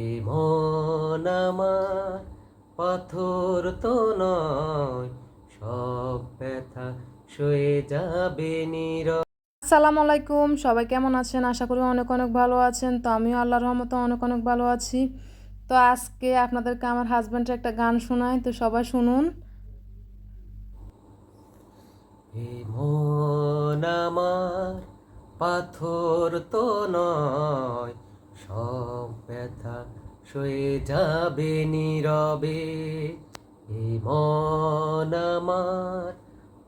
এ মন আমার পাথর তো নয়, সব ব্যথা সয়ে যাবে নীরবে। আসসালামু আলাইকুম, সবাই কেমন আছেন? আশা করি অনেক অনেক ভালো আছেন। তো আমিও আল্লাহর রহমতে অনেক অনেক ভালো আছি। তো আজকে আপনাদেরকে আমার হাজব্যান্ডের একটা গান শোনাই, তো সবাই শুনুন। এ মন আমার পাথর তো নয়, সব ব্যথা সয়ে যাবে নীরবে। এ মন আমার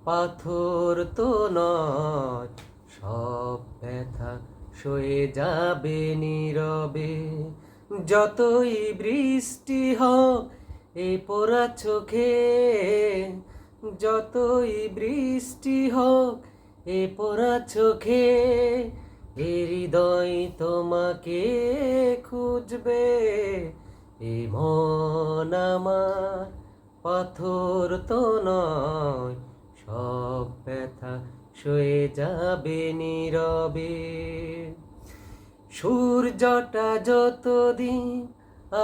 পাথর তো নয়, সব ব্যথা সয়ে যাবে নীরবে। যতই বৃষ্টি হোক এই পোড়া চোখে, যতই বৃষ্টি হোক এ পোড়া চোখে, এ হৃদয় তোমাকে খুঁজবে। এ মন আমার পাথর তো নয়, সব ব্যথা সয়ে যাবে নীরবে। সূর্যটা যতদিন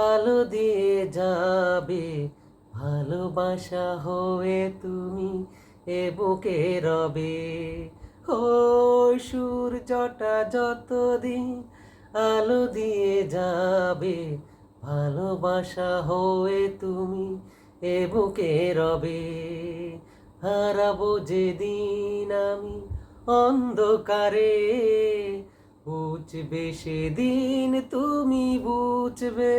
আলো দিয়ে যাবে, ভালোবাসা হয়ে তুমি এ বুকে রবে। ও সূর্যটা যতদিন আলো দিয়ে যাবে, ভালোবাসা হয়ে তুমি এ বুকে রবে। হারাবো যেদিন আমি অন্ধকারে, বুঝবে সেদিন তুমি বুঝবে।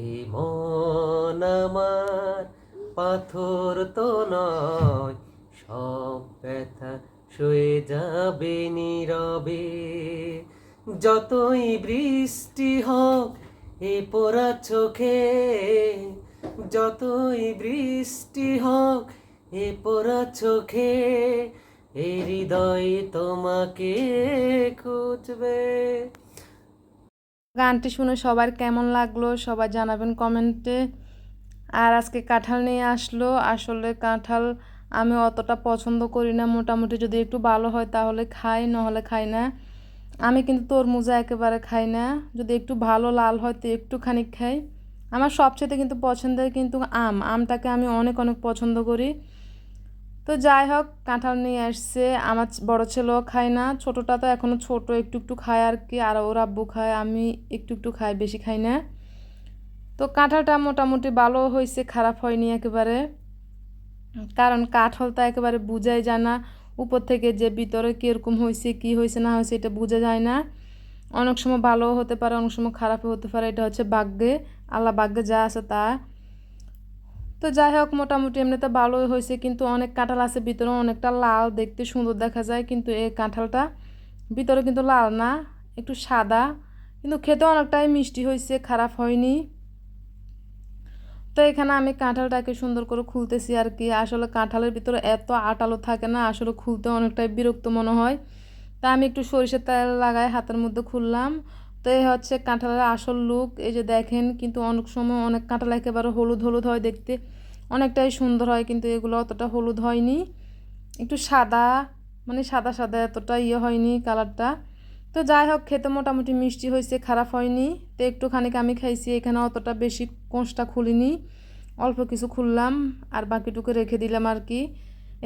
এই মন আমার পাথর তো নয়, সব ব্যথা সয়ে যাবে নীরবে। যতই বৃষ্টি হোক এ পোড়া চোখে, যতই বৃষ্টি হোক এ পোড়া চোখে, এই হৃদয় তোমাকে খুঁজবে। গানটি শুনে সবার কেমন লাগলো সবাই জানাবেন কমেন্টে। আর আজকে কাঁঠাল নিয়ে আসলো। আসলে কাঁঠাল আমি অতটা পছন্দ করি না, মোটামুটি যদি একটু ভালো হয় তাহলে খাই, নহলে খাই না। আমি কিন্তু তরমুজা একেবারে খাই না, যদি একটু ভালো লাল হয় তো একটুখানি খাই। আমার সবচেয়ে কিন্তু পছন্দের কিন্তু আমটাকে আমি অনেক অনেক পছন্দ করি। তো যাই হোক, কাঁঠাল নিয়ে আসছে। আমার বড় ছেলেও খায় না, ছোটোটা তো এখনও ছোট, একটু একটু খায় আর কি। আর ওর আব্বু খায়, আমি একটু একটু খাই, বেশি খাই না। তো কাঁঠালটা মোটামুটি ভালো হয়েছে, খারাপ হয়নি একেবারে। কারণ কাঁঠাল তো একেবারে বোঝাই যায় না উপর থেকে যে ভিতরে কীরকম হয়েছে, কী হয়েছে না হয়েছে, এটা বোঝা যায় না। অনেক সময় ভালোও হতে পারে, অনেক সময় খারাপও হতে পারে, এটা হচ্ছে ভাগ্যে, আল্লাহ ভাগ্যে যা আছে তা। তো যাই হোক, মোটামুটি এমনিতে ভালোই হয়েছে, কিন্তু অনেক কাঁঠাল আছে ভিতরে অনেকটা লাল, দেখতে সুন্দর দেখা যায়, কিন্তু এই কাঁঠালটা ভিতরে কিন্তু লাল না, একটু সাদা, কিন্তু খেতে অনেকটাই মিষ্টি হয়েছে, খারাপ হয়নি। তো এখানে আমি কাঁঠালটাকে সুন্দর করে খুলতেছি আর কি। আসলে কাঁঠালের ভিতরে এত আটালো থাকে না, আসলে খুলতে অনেকটাই বিরক্ত মনে হয়। তা আমি একটু সরিষার তেল লাগাই হাতের মধ্যে খুললাম। তো এই হচ্ছে কাঁঠালের আসল লুক, এই যে দেখেন। কিন্তু অনেক সময় অনেক কাঁঠাল একেবারে হলুদ হলুদ হয় দেখতে, অনেকটাই সুন্দর হয়, কিন্তু এগুলো অতটা হলুদ হয়নি, একটু সাদা, মানে সাদা সাদা, এতটা হয়নি কালারটা। তো যাই হোক, খেতে মোটামুটি মিষ্টি হয়েছে, খারাপ হয়নি। তো একটুখানি আমি খাইছি, এখানে অতটা বেশি কোঁচটা খুলিনি, অল্প কিছু খুললাম আর বাকিটুকু রেখে দিলাম আর কি।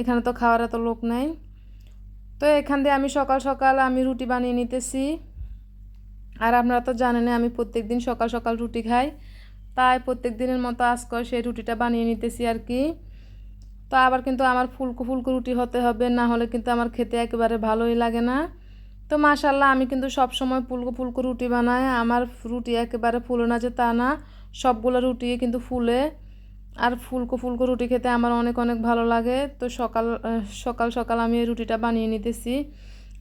এখানে তো খাওয়ার এত লোক নাই। তো এখান দিয়ে আমি সকাল সকাল আমি রুটি বানিয়ে নিতেছি। আর আপনারা তো জানেন আমি প্রত্যেক দিন সকাল সকাল রুটি খাই, তাই প্রত্যেক দিনের মতো আজকে সেই রুটিটা বানিয়ে নিতেছি আর কি। তো আবার কিন্তু আমার ফুলকো ফুলকো রুটি হতে হবে, না হলে কিন্তু আমার খেতে একেবারে ভালোই লাগে না। তো মাশাল্লাহ, আমি কিন্তু সব সময় ফুলকো ফুলকো রুটি বানাই, আমার রুটি একেবারে ফুলে না যে তা না, সবগুলো রুটি কিন্তু ফুলে। আর ফুলকো ফুলকো রুটি খেতে আমার অনেক অনেক ভালো লাগে। তো সকাল সকাল সকাল আমি এই রুটিটা বানিয়ে নিতেছি।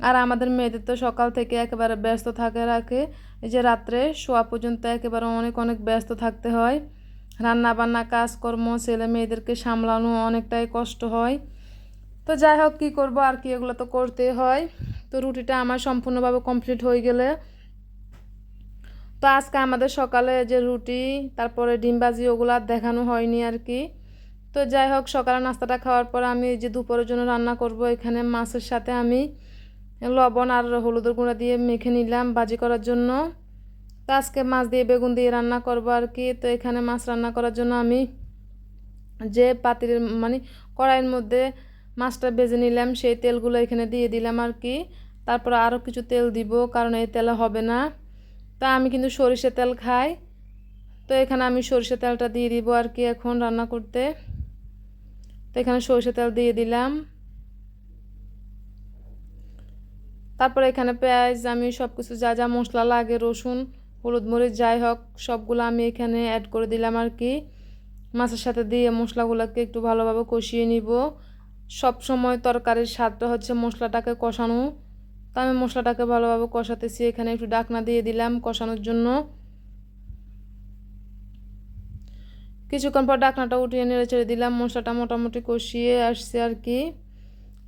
আর আমাদের মেয়েদের তো সকাল থেকে একেবারে ব্যস্ত থাকে রাখে, এই যে রাত্রে শোয়া পর্যন্ত একেবারে অনেক অনেক ব্যস্ত থাকতে হয়। রান্না বান্না কাজকর্ম ছেলে মেয়েদেরকে সামলানো অনেকটাই কষ্ট হয়। তো যাই হোক, কী করবো আর কি, এগুলো তো করতেই হয়। তো রুটিটা আমার সম্পূর্ণভাবে কমপ্লিট হয়ে গেলে, তো আজকে আমাদের সকালে যে রুটি তারপরে ডিম ভাজি ওগুলো আর দেখানো হয়নি আর কি। তো যাই হোক, সকালে নাস্তাটা খাওয়ার পর আমি যে দুপুরের জন্য রান্না করব, এখানে মাছের সাথে আমি লবণ আর হলুদের গুঁড়া দিয়ে মেখে নিলাম ভাজি করার জন্য। তো আজকে মাছ দিয়ে বেগুন দিয়ে রান্না করবো আর কি। তো এখানে মাছ রান্না করার জন্য আমি যে পাতিলের মানে কড়াইয়ের মধ্যে মাছটা ভেজে নিলাম সেই তেলগুলো এখানে দিয়ে দিলাম আর কি। তারপর আরও কিছু তেল দিব, কারণ এই তেলে হবে না। তা আমি কিন্তু সরিষার তেল খাই, তো এখানে আমি সরিষার তেলটা দিয়ে দিব আর কি এখন রান্না করতে। তো এখানে সরিষার তেল দিয়ে দিলাম। তারপর এখানে পেঁয়াজ, আমি সব কিছু যা যা মশলা লাগে, রসুন, হলুদ, মরিচ যাই হোক সবগুলো আমি এখানে অ্যাড করে দিলাম আর কি। মাছের সাথে দিয়ে মশলাগুলোকে একটু ভালোভাবে কষিয়ে নিব। সব সময় তরকারির স্বাদটা হচ্ছে মশলাটাকে কষানো। তো আমি মশলাটাকে ভালোভাবে কষাতেছি, এখানে একটু ঢাকনা দিয়ে দিলাম কষানোর জন্য। কিছুক্ষণ পর ঢাকনাটা উঠিয়ে নেড়ে ছেড়ে দিলাম, মশলাটা মোটামুটি কষিয়ে আসছে আর কি।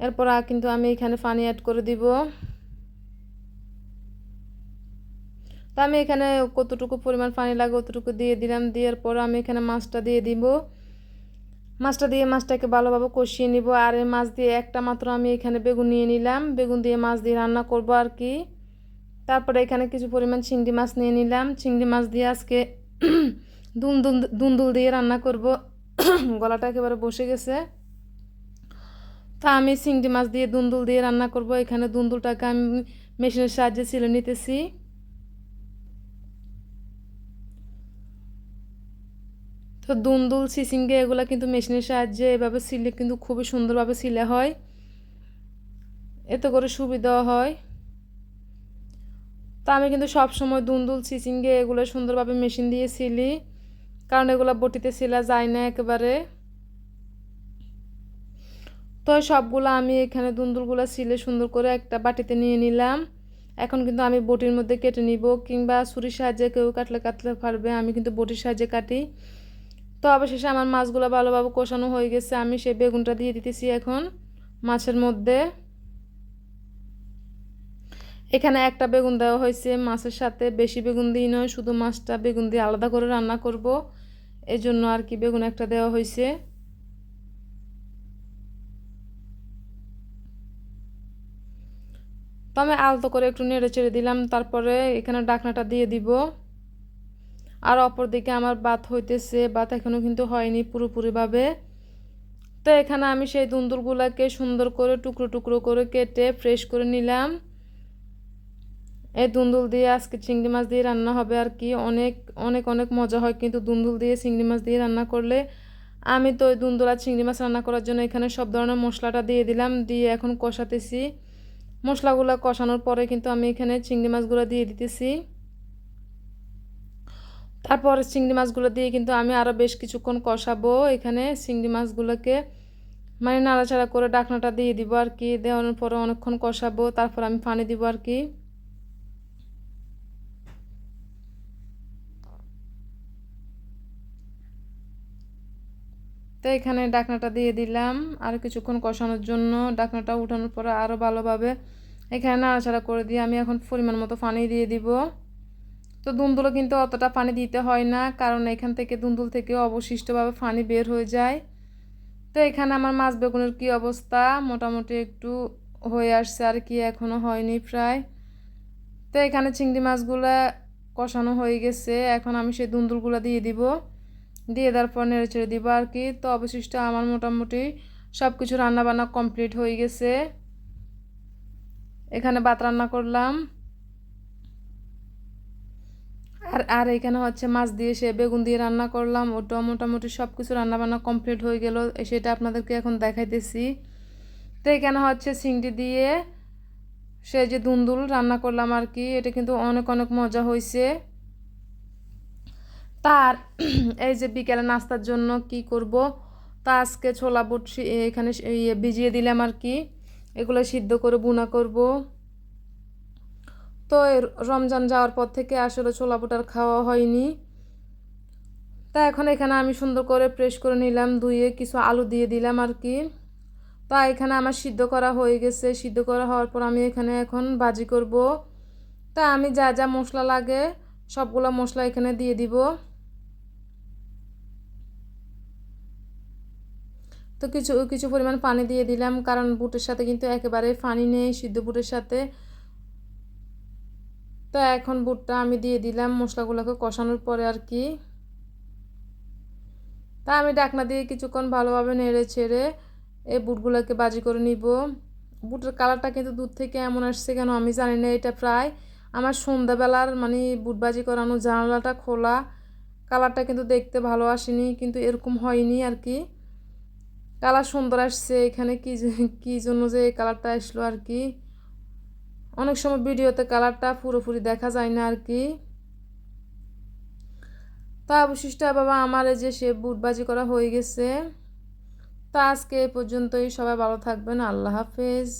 এরপর কিন্তু আমি এখানে পানি অ্যাড করে দিব। তো আমি এখানে কতটুকু পরিমাণ পানি লাগে অতটুকু দিয়ে দিলাম। দেওয়ার পর আমি এখানে মাছটা দিয়ে দিব। মাছটা দিয়ে মাছটাকে ভালোভাবে কষিয়ে নিব। আর এই মাছ দিয়ে একটা মাত্র আমি এখানে বেগুন নিয়ে নিলাম, বেগুন দিয়ে মাছ দিয়ে রান্না করব আর কি। তারপরে এখানে কিছু পরিমাণ চিংড়ি মাছ নিয়ে নিলাম, চিংড়ি মাছ দিয়ে আজকে দুন্দুল দিয়ে রান্না করব। গলাটা একেবারে বসে গেছে। তা আমি চিংড়ি মাছ দিয়ে দুন্দুল দিয়ে রান্না করব। এখানে দুন্দুলটাকে আমি মেশিনের সাহায্যে ছিলে নিতেছি। তো দুন্দুল, চিচিঙ্গে এগুলো কিন্তু মেশিনের সাহায্যে এভাবে সিলে কিন্তু খুবই সুন্দরভাবে সিলে হয়, এতে করে সুবিধাও হয়। তো আমি কিন্তু সব সময় দুন্দুল, চিচিঙ্গে এগুলো সুন্দরভাবে মেশিন দিয়ে সিলি, কারণ এগুলো বটিতে সিলা যায় না একেবারে। তো সবগুলো আমি এখানে দুন্দুলগুলো সিলে সুন্দর করে একটা বাটিতে নিয়ে নিলাম। এখন কিন্তু আমি বটির মধ্যে কেটে নিব, কিংবা ছুরির সাহায্যে কেউ কাটলে কাটলে পারবে, আমি কিন্তু বটির সাহায্যে কাটি। তো অবশেষে আমার মাছগুলো ভালোভাবে কষানো হয়ে গেছে, আমি সেই বেগুনটা দিয়ে দিতেছি এখন মাছের মধ্যে। এখানে একটা বেগুন দেওয়া হয়েছে মাছের সাথে, বেশি বেগুন দিয়ে নয়, শুধু মাছটা বেগুন দিয়ে আলাদা করে রান্না করব, এই জন্য আর কি বেগুন একটা দেওয়া হয়েছে। তো আমি আলতো করে একটু নেড়ে চেড়ে দিলাম, তারপরে এখানে ঢাকনাটা দিয়ে দিব। আর অপর দিকে আমার ভাত হইতেছে, ভাত এখনও কিন্তু হয়নি পুরোপুরিভাবে। তো এখানে আমি সেই দুন্দুলগুলোকে সুন্দর করে টুকরো টুকরো করে কেটে ফ্রেশ করে নিলাম। এই দুন্দুল দিয়ে আজকে চিংড়ি মাছ দিয়ে রান্না হবে আর কি। অনেক অনেক অনেক মজা হয় কিন্তু দুন্দুল দিয়ে চিংড়ি মাছ দিয়ে রান্না করলে। আমি তো ওই দুন্দুল আর চিংড়ি মাছ রান্না করার জন্য এখানে সব ধরনের মশলাটা দিয়ে দিলাম, দিয়ে এখন কষাতেছি। মশলাগুলো কষানোর পরে কিন্তু আমি এখানে চিংড়ি মাছগুলো দিয়ে দিতেছি। তারপর চিংড়ি মাছগুলো দিয়ে কিন্তু আমি আরও বেশ কিছুক্ষণ কষাবো। এখানে চিংড়ি মাছগুলোকে মানে নাড়াচাড়া করে ঢাকনাটা দিয়ে দিব আর কি। দেওয়ানোর পরে অনেকক্ষণ কষাবো, তারপর আমি পানি দিব আর কি। তো এখানে ঢাকনাটা দিয়ে দিলাম আর কিছুক্ষণ কষানোর জন্য। ঢাকনাটা উঠানোর পরে আরও ভালোভাবে এখানে নাড়াচাড়া করে দিয়ে আমি এখন পরিমাণ মতো পানি দিয়ে দিব। তো দুন্দুলে কিন্তু অতটা পানি দিতে হয় না, কারণ এখান থেকে দুন্দুল থেকে অবশিষ্টভাবে পানি বের হয়ে যায়। তো এখানে আমার মাছ বেগুনের কী অবস্থা, মোটামুটি একটু হয়ে আসছে আর কি, এখনও হয়নি প্রায়। তো এখানে চিংড়ি মাছগুলো কষানো হয়ে গেছে, এখন আমি সেই দুন্দুলগুলো দিয়ে দিব, দিয়ে দেওয়ার পর নেড়ে ছেড়ে দিব আর কি। তো অবশিষ্ট আমার মোটামুটি সব কিছু রান্নাবান্না কমপ্লিট হয়ে গেছে। এখানে ভাত রান্না করলাম, আর আর এখানে হচ্ছে মাছ দিয়ে সে বেগুন দিয়ে রান্না করলাম। ওটা মোটামুটি সব কিছু রান্নাবান্না কমপ্লিট হয়ে গেল, সেটা আপনাদেরকে এখন দেখাইতেছি। তো এখানে হচ্ছে চিংড়ি দিয়ে সে যে দুন্দুল রান্না করলাম আর কি, এটা কিন্তু অনেক অনেক মজা হয়েছে। তার এই যে বিকেলে নাস্তার জন্য কি করব, তা আজকে ছোলা বুট এখানে ভিজিয়ে দিলাম আর কি, এগুলো সিদ্ধ করে ভুনা করব। তো রমজান যাওয়ার পর থেকে আসলে ছোলা বুট আর খাওয়া হয়নি। তা এখন এখানে আমি সুন্দর করে প্রেস করে নিলাম, ধুয়ে কিছু আলু দিয়ে দিলাম আর কি। তা এখানে আমার সিদ্ধ করা হয়ে গেছে, সিদ্ধ করা হওয়ার পর আমি এখানে এখন ভাজি করব। তা আমি যা যা মশলা লাগে সবগুলো মশলা এখানে দিয়ে দিব। তো কিছু কিছু পরিমাণ পানি দিয়ে দিলাম, কারণ বুটের সাথে কিন্তু একেবারে পানি নেই সিদ্ধ বুটের সাথে। তো তো এখন বুটটা আমি দিয়ে দিলাম মশলাগুলোকে কষানোর পরে আর কি। তা আমি ঢাকনা দিয়ে কিছুক্ষণ ভালোভাবে নেড়ে ছেড়ে এই বুটগুলোকে ভাজি করে নিব। বুটের কালারটা কিন্তু দূর থেকে এমন আসছে কেন আমি জানি না। এটা প্রায় আমার সন্ধ্যাবেলার মানে বুট ভাজি করানো, জানালাটা খোলা, কালারটা কিন্তু দেখতে ভালো আসেনি, কিন্তু এরকম হয়নি আর কি। কালার সুন্দর আসছে, এখানে কি জন্য যে এই কালারটা আসলো আর কি। অনেক সময় ভিডিওতে কালারটা পুরোপুরি দেখা যায় না আর কি। তা অবশিষ্ট বাবা আমার এই যে সে বুট ভাজি করা হয়ে গেছে। তা আজকে এ পর্যন্তই, সবাই ভালো থাকবেন, আল্লাহ হাফেজ।